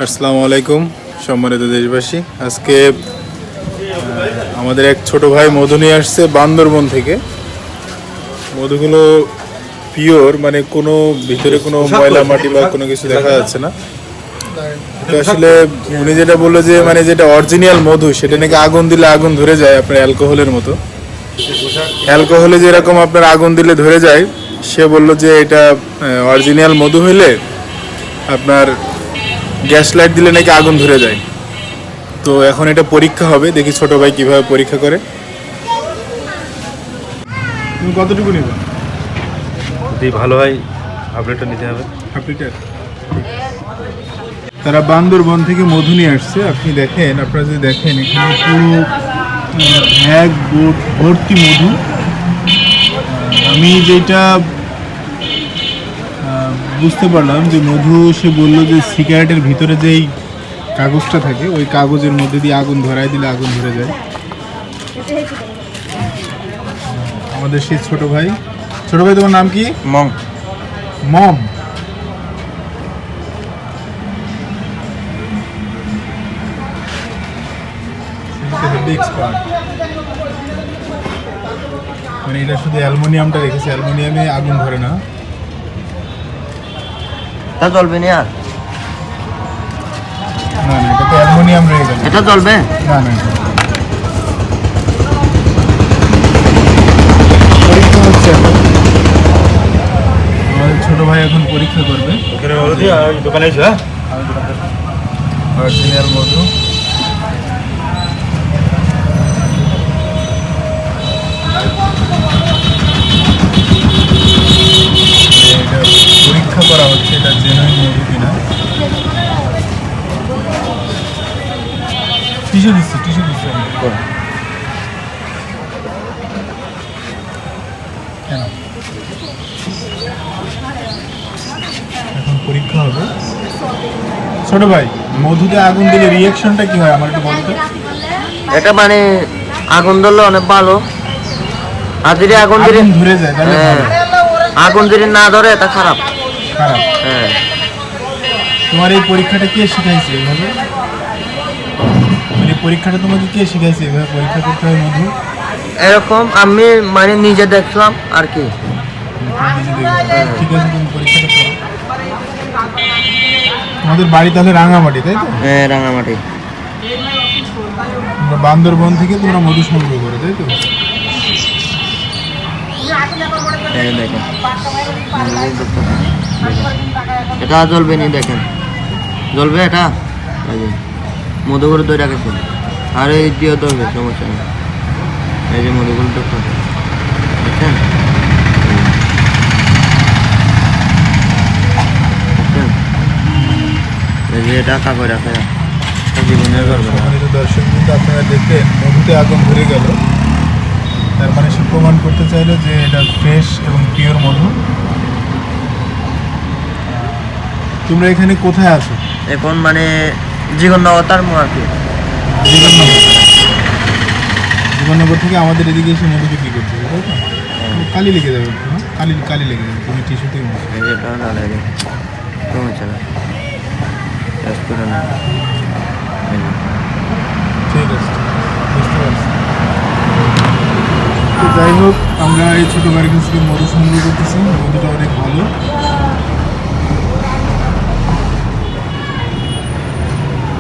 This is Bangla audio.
আসসালামু আলাইকুম সম্মানিত দেশবাসী। আজকে আমাদের এক ছোট ভাই মধু নিয়ে আসছে বান্দরবন থেকে। মধুগুলো পিওর, মানে কোনো ভিতরে কোনো ময়লা মাটি বা কোনো কিছু দেখা যাচ্ছে না। তো আসলে উনি যেটা বললো যে মানে যেটা অরিজিনাল মধু সেটা নাকি আগুন দিলে আগুন ধরে যায়, আপনার অ্যালকোহলের মতো। অ্যালকোহলে যেরকম আপনার আগুন দিলে ধরে যায়, সে বলল যে এটা অরিজিনাল মধু হইলে আপনার গ্যাস লাইট দিলে নাকি আগুন ধরে যায়। তো এখন এটা পরীক্ষা হবে, দেখি ছোট ভাই কিভাবে পরীক্ষা করে। তুমি কতটুকু নেবে? যদি ভালো হয় হাফ লিটার নিতে হবে। Half litre. তারা বান্দরবন থেকে মধু নিয়ে আসছে। আপনি দেখেন, আপনারা যদি দেখেন এখানে পুরো এক বোট ভর্তি মধু। আমি যেটা বুঝতে পারলাম যে মধু, সে বললো যে সিগারেটের ভিতরে যেই কাগজটা থাকে ওই কাগজের মধ্যে দিয়ে আগুন ধরাই দিলে আগুন ধরে যায়। আমাদের সেই ছোট ভাই, তোমার নাম কি? মম। মম। এক্সপার্ট। মানে এটা শুধু অ্যালুমিনিয়ামটা রেখেছে, অ্যালুমিনিয়ামে আগুন ধরে না। এটা চলবে না আর? না না, এটা তো অ্যালুমিনিয়াম রয়ে গেল। এটা চলবে না না, পরীক্ষা হচ্ছে এখন। আমাদের ছোট ভাই এখন পরীক্ষা করবে। দোকানে এসো। অরিজিনাল মধু। এটা পরীক্ষা করা হচ্ছে, এটা জেনুইন মধু কিনা। টিস্যু দিচ্ছি আমি। কেন? এখন পরীক্ষা হবে। ছোট ভাই, মধুতে আগুন দিলে রিয়াকশনটা কি হয় আমার একটু বলতে? এটা মানে আগুন ধরলে অনেক ভালো, আর যদি আগুন ধরে যায় তাহলে ভালো। আগুন যদি না ধরে এটা খারাপ। খারাপ? হ্যাঁ। তোমার এই পরীক্ষাটা কে শিখাইছে এইভাবে? মানে পরীক্ষাটা তোমাকে কে শিখাইছে এইভাবে পরীক্ষা করতে হয় মধু? এরকম আমি মানে নিজে দেখলাম আর কি। ঠিক আছে, তুমি পরীক্ষাটা করো। তোমাদের বাড়ি তাহলে রাঙামাটি, তাই তো? হ্যাঁ, রাঙামাটি। তোমরা বান্দরবন থেকে তোমরা মধু সংগ্রহ করো, তাই তো? দেখেন এটা জ্বলবে নি, দেখেন জ্বলবে এটা। মধু করে তৈরি রাখেছে, আর এই দিয়ে ধরবে, সমস্যা নেই। এই যে মধুগুলো দেখতে দেখছেন, এই যে এটা কাগজ রাখে জীবনের সম্মানিত দর্শক কিন্তু আপনারা দেখলেন মধুতে আগুন ধরে গেল। তার মানে সে প্রমাণ করতে চাইলো যে এটা ফ্রেশ এবং পিওর মধু। তোমরা এখানে কোথায় আছো এখন? মানে জীবননগর আর কি। জীবননগর থেকে আমাদের এদিকে এসে মধু বিক্রি করতে হবে, তাই তো? কালি লেগে যাবে, কালি লেগে যাবে। তুমি টিস্যু থেকে এটা না লাগে, সমস্যা না। ঠিক আছে, বুঝতে পারছি। তো যাই হোক, আমরা এই ছোটো বাড়ির কাছ থেকে মধু সংগ্রহ করতেছি। মধুটা অনেক ভালো।